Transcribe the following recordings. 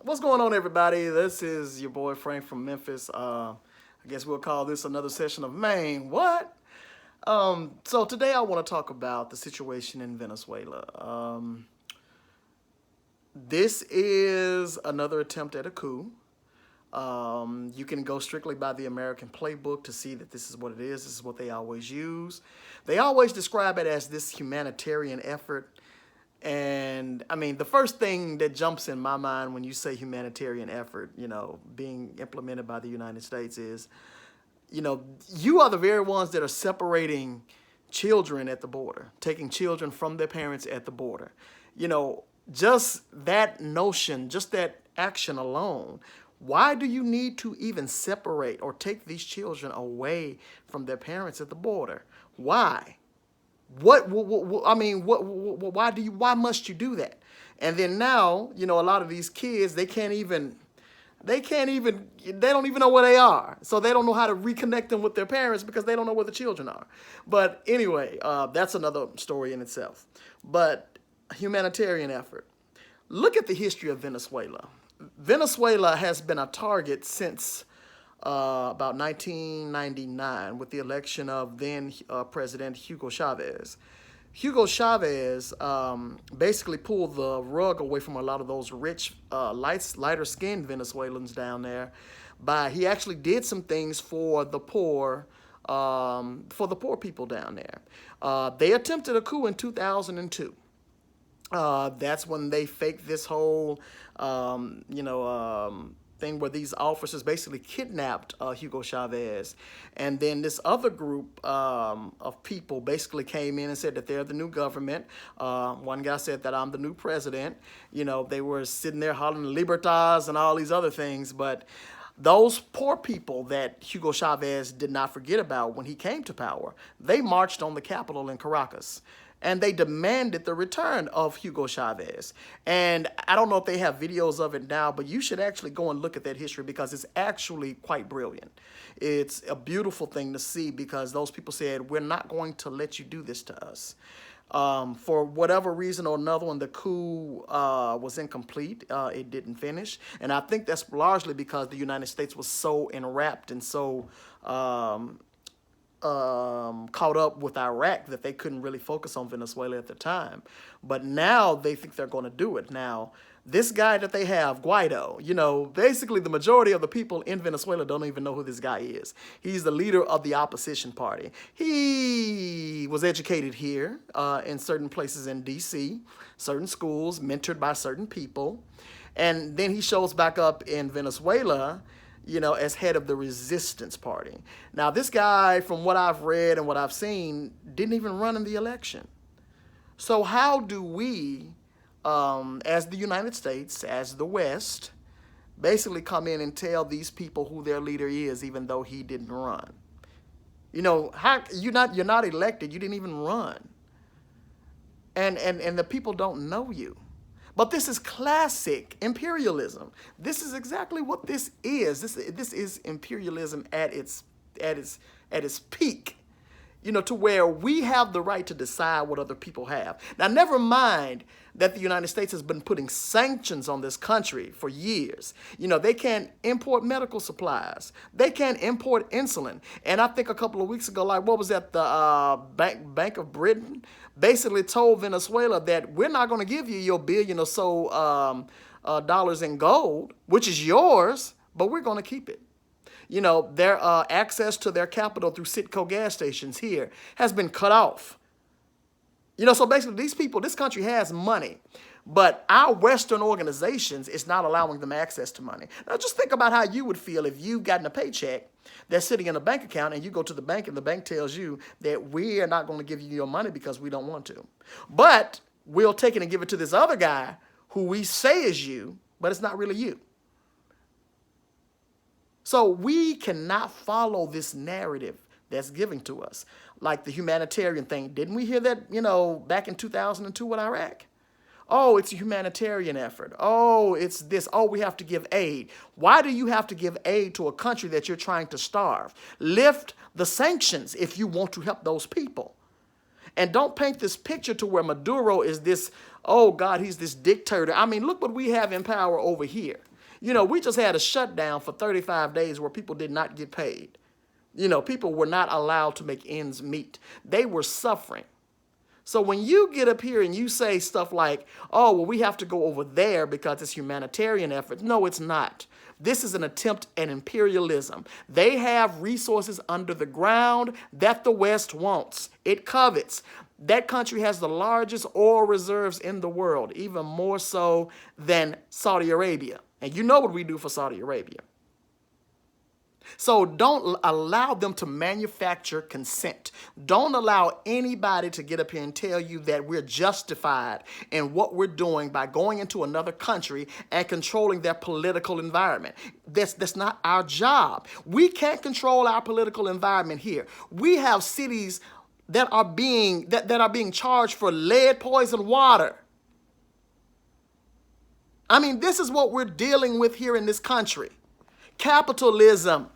What's going on, everybody? This is your boy Frank from Memphis. I guess we'll call this another session of Maine. What? So today I want to talk about the situation in Venezuela. This is another attempt at a coup. You can go strictly by the American playbook to see that this is what it is. This is what they always use. They always describe it as this humanitarian effort. And I mean, the first thing that jumps in my mind when you say humanitarian effort, being implemented by the United States is, you are the very ones that are separating children at the border, taking children from their parents at the border. You know, just that notion, just that action alone, why do you need to even separate or take these children away from their parents at the border? Why? I mean, why must you do that? And then now, a lot of these kids, they don't even know where they are. So they don't know how to reconnect them with their parents because they don't know where the children are. But anyway, that's another story in itself. But humanitarian effort. Look at the history of Venezuela. Venezuela has been a target since about 1999 with the election of then President Hugo Chavez. Hugo Chavez basically pulled the rug away from a lot of those rich, lighter-skinned Venezuelans down there. He actually did some things for the poor people down there. They attempted a coup in 2002. That's when they faked this whole, thing where these officers basically kidnapped Hugo Chavez. And then this other group of people basically came in and said that they're the new government. One guy said that I'm the new president. They were sitting there hollering Libertas and all these other things. But those poor people that Hugo Chavez did not forget about when he came to power, they marched on the Capitol in Caracas. And they demanded the return of Hugo Chavez. And I don't know if they have videos of it now, but you should actually go and look at that history because it's actually quite brilliant. It's a beautiful thing to see because those people said, we're not going to let you do this to us. For whatever reason or another one, the coup was incomplete. It didn't finish. And I think that's largely because the United States was so enwrapped and so caught up with Iraq that they couldn't really focus on Venezuela at the time. But now they think they're going to do it. Now, this guy that they have, Guaido, basically the majority of the people in Venezuela don't even know who this guy is. He's the leader of the opposition party. He was educated here in certain places in D.C., certain schools, mentored by certain people. And then he shows back up in Venezuela as head of the resistance party. Now, this guy, from what I've read and what I've seen, didn't even run in the election. So how do we, as the United States, as the West, basically come in and tell these people who their leader is, even though he didn't run? How you're not elected, you didn't even run. And the people don't know you. But this is classic imperialism. This is exactly what this is. This is imperialism at its peak. To where we have the right to decide what other people have. Now, never mind that the United States has been putting sanctions on this country for years. They can't import medical supplies. They can't import insulin. And I think a couple of weeks ago, what was that, the Bank of Britain basically told Venezuela that we're not going to give you your billion or so dollars in gold, which is yours, but we're going to keep it. Their access to their capital through Citgo gas stations here has been cut off. So basically this country has money, but our Western organizations is not allowing them access to money. Now just think about how you would feel if you've gotten a paycheck that's sitting in a bank account and you go to the bank and the bank tells you that we are not going to give you your money because we don't want to. But we'll take it and give it to this other guy who we say is you, but it's not really you. So we cannot follow this narrative that's given to us, like the humanitarian thing. Didn't we hear that, back in 2002 with Iraq? Oh, it's a humanitarian effort. Oh, it's this. Oh, we have to give aid. Why do you have to give aid to a country that you're trying to starve? Lift the sanctions if you want to help those people. And don't paint this picture to where Maduro is this, oh God, he's this dictator. I mean, look what we have in power over here. We just had a shutdown for 35 days where people did not get paid. People were not allowed to make ends meet. They were suffering. So when you get up here and you say stuff like, oh, well, we have to go over there because it's humanitarian efforts. No, it's not. This is an attempt at imperialism. They have resources under the ground that the West wants. It covets. That country has the largest oil reserves in the world, even more so than Saudi Arabia. And you know what we do for Saudi Arabia. So don't allow them to manufacture consent. Don't allow anybody to get up here and tell you that we're justified in what we're doing by going into another country and controlling their political environment. That's not our job. We can't control our political environment here. We have cities that are being charged for lead poisoned water. I mean, this is what we're dealing with here in this country. Capitalism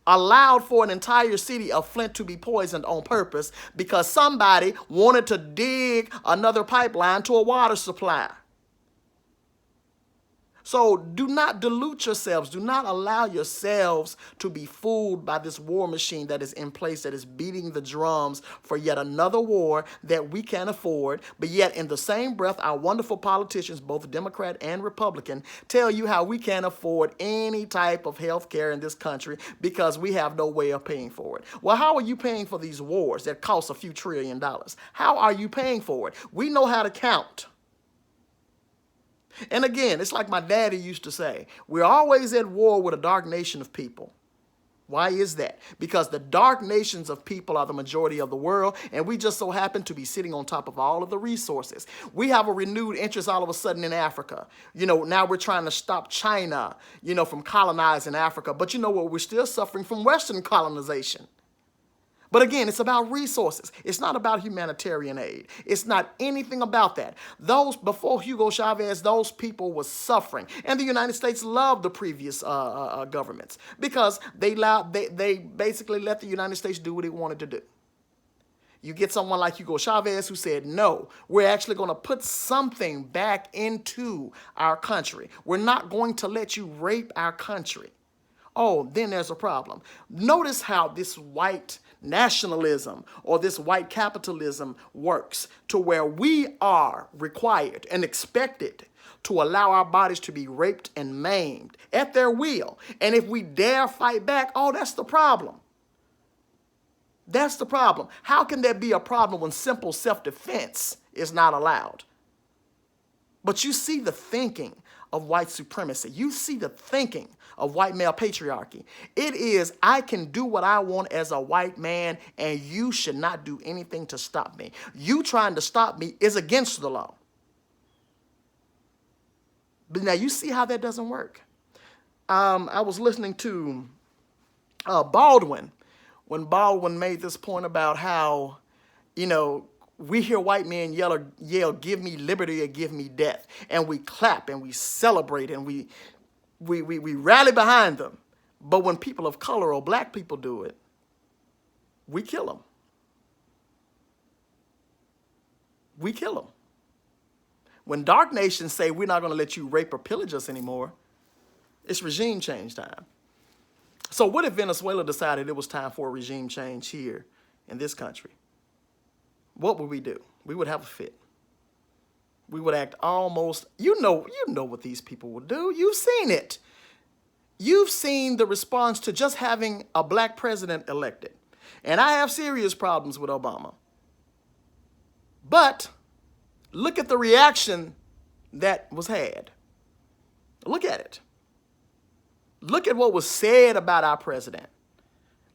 allowed for an entire city of Flint to be poisoned on purpose because somebody wanted to dig another pipeline to a water supply. So do not dilute yourselves. Do not allow yourselves to be fooled by this war machine that is in place, that is beating the drums for yet another war that we can't afford. But yet in the same breath, our wonderful politicians, both Democrat and Republican, tell you how we can't afford any type of health care in this country because we have no way of paying for it. Well, how are you paying for these wars that cost a few $1 trillion? How are you paying for it? We know how to count. And again, it's like my daddy used to say, we're always at war with a dark nation of people. Why is that? Because the dark nations of people are the majority of the world, and we just so happen to be sitting on top of all of the resources. We have a renewed interest all of a sudden in Africa. Now we're trying to stop China, from colonizing Africa. But you know what? We're still suffering from Western colonization. But again, it's about resources. It's not about humanitarian aid. It's not anything about that. Before Hugo Chavez, those people were suffering. And the United States loved the previous governments because they basically let the United States do what it wanted to do. You get someone like Hugo Chavez who said, no, we're actually going to put something back into our country. We're not going to let you rape our country. Oh, then there's a problem. Notice how this white nationalism or this white capitalism works to where we are required and expected to allow our bodies to be raped and maimed at their will. And if we dare fight back, oh, that's the problem. That's the problem. How can there be a problem when simple self-defense is not allowed? But you see the thinking of white supremacy. You see the thinking of white male patriarchy. It is, I can do what I want as a white man, and you should not do anything to stop me. You trying to stop me is against the law. But now you see how that doesn't work. I was listening to Baldwin when Baldwin made this point about how, we hear white men yell, give me liberty or give me death. And we clap and we celebrate and we rally behind them. But when people of color or black people do it, we kill them. We kill them. When dark nations say we're not going to let you rape or pillage us anymore, it's regime change time. So what if Venezuela decided it was time for a regime change here in this country? What would we do? We would have a fit. We would act almost, you know what these people will do. You've seen it. You've seen the response to just having a black president elected. And I have serious problems with Obama. But look at the reaction that was had. Look at it. Look at what was said about our president.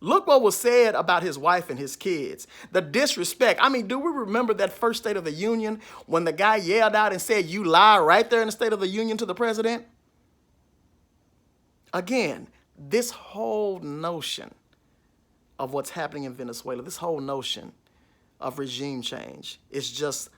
Look what was said about his wife and his kids. The disrespect. I mean, do we remember that first State of the Union when the guy yelled out and said, you lie, right there in the State of the Union to the president? Again, this whole notion of what's happening in Venezuela, this whole notion of regime change is just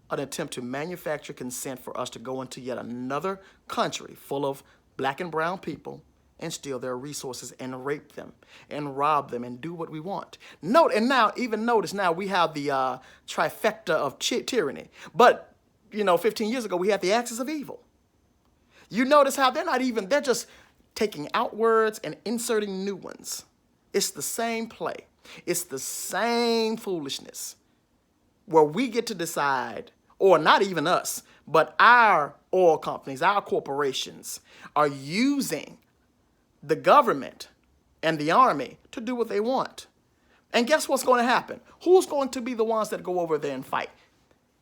an attempt to manufacture consent for us to go into yet another country full of black and brown people and steal their resources and rape them and rob them and do what we want. Notice now we have the trifecta of tyranny. But, 15 years ago, we had the axis of evil. You notice how they're just taking out words and inserting new ones. It's the same play. It's the same foolishness where we get to decide, or not even us, but our oil companies, our corporations are using the government and the army to do what they want. And guess what's going to happen? Who's going to be the ones that go over there and fight?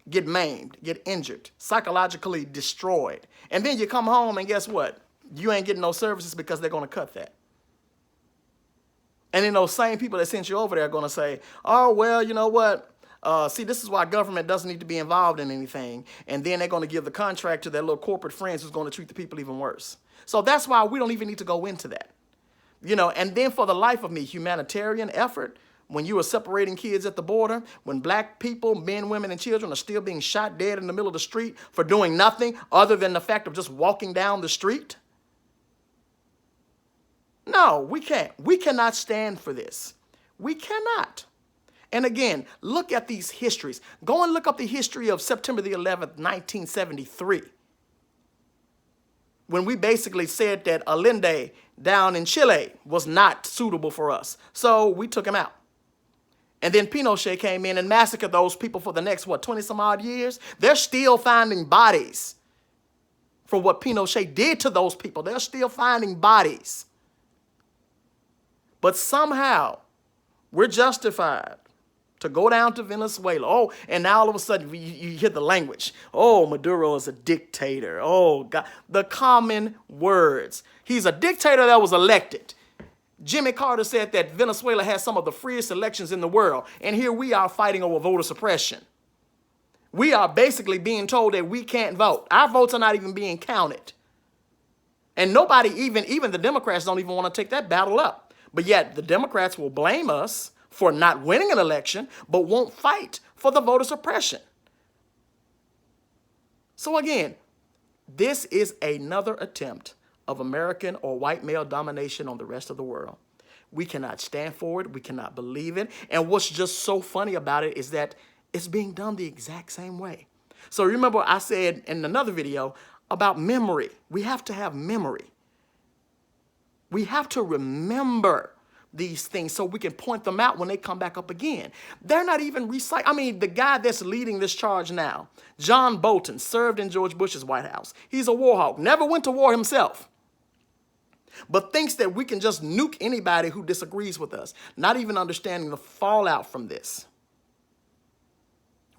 Get maimed, get injured, psychologically destroyed. And then you come home and guess what? You ain't getting no services because they're going to cut that. And then those same people that sent you over there are going to say, oh, well, you know what? See, this is why government doesn't need to be involved in anything. And then they're going to give the contract to their little corporate friends who's going to treat the people even worse. So that's why we don't even need to go into that. And then for the life of me, humanitarian effort, when you are separating kids at the border, when black people, men, women, and children are still being shot dead in the middle of the street for doing nothing other than the fact of just walking down the street. No, we can't. We cannot stand for this. We cannot. And again, look at these histories. Go and look up the history of September the 11th, 1973. When we basically said that Allende down in Chile was not suitable for us. So we took him out. And then Pinochet came in and massacred those people for the next, 20 some odd years? They're still finding bodies for what Pinochet did to those people. They're still finding bodies. But somehow we're justified to go down to Venezuela. Oh, and now all of a sudden you hear the language. Oh, Maduro is a dictator. Oh, God. The common words. He's a dictator that was elected. Jimmy Carter said that Venezuela has some of the freest elections in the world. And here we are fighting over voter suppression. We are basically being told that we can't vote. Our votes are not even being counted. And nobody, even the Democrats, don't even want to take that battle up. But yet the Democrats will blame us for not winning an election, but won't fight for the voter suppression. So again, this is another attempt of American or white male domination on the rest of the world. We cannot stand for it. We cannot believe it. And what's just so funny about it is that it's being done the exact same way. So remember I said in another video about memory. We have to have memory. We have to remember these things so we can point them out when they come back up again. They're not even recycling. I mean, the guy that's leading this charge now, John Bolton, served in George Bush's White House. He's a war hawk, never went to war himself, but thinks that we can just nuke anybody who disagrees with us, not even understanding the fallout from this.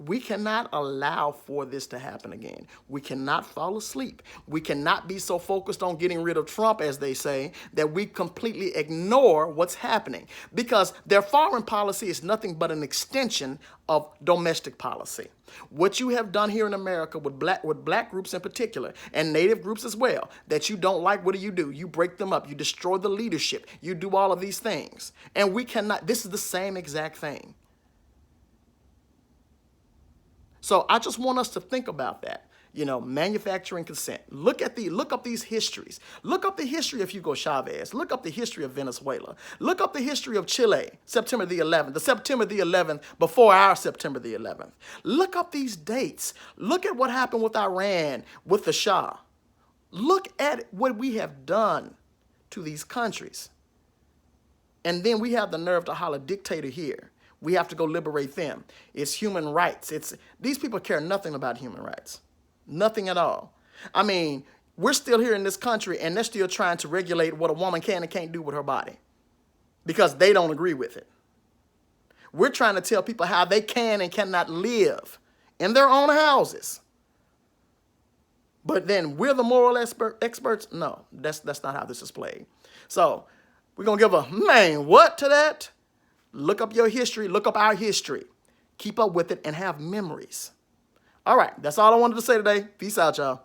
We cannot allow for this to happen again. We cannot fall asleep. We cannot be so focused on getting rid of Trump, as they say, that we completely ignore what's happening. Because their foreign policy is nothing but an extension of domestic policy. What you have done here in America with black groups in particular, and native groups as well, that you don't like, what do? You break them up. You destroy the leadership. You do all of these things. And we cannot, this is the same exact thing. So I just want us to think about that. Manufacturing consent. Look up these histories. Look up the history of Hugo Chavez. Look up the history of Venezuela. Look up the history of Chile, September the 11th, the September the 11th before our September the 11th. Look up these dates. Look at what happened with Iran, with the Shah. Look at what we have done to these countries. And then we have the nerve to holler dictator here. We have to go liberate them. It's human rights. These people care nothing about human rights. Nothing at all. I mean, we're still here in this country and they're still trying to regulate what a woman can and can't do with her body because they don't agree with it. We're trying to tell people how they can and cannot live in their own houses. But then we're the moral experts? No, that's not how this is played. So we're going to give a what to that? Look up your history. Look up our history. Keep up with it and have memories. All right. That's all I wanted to say today. Peace out, y'all.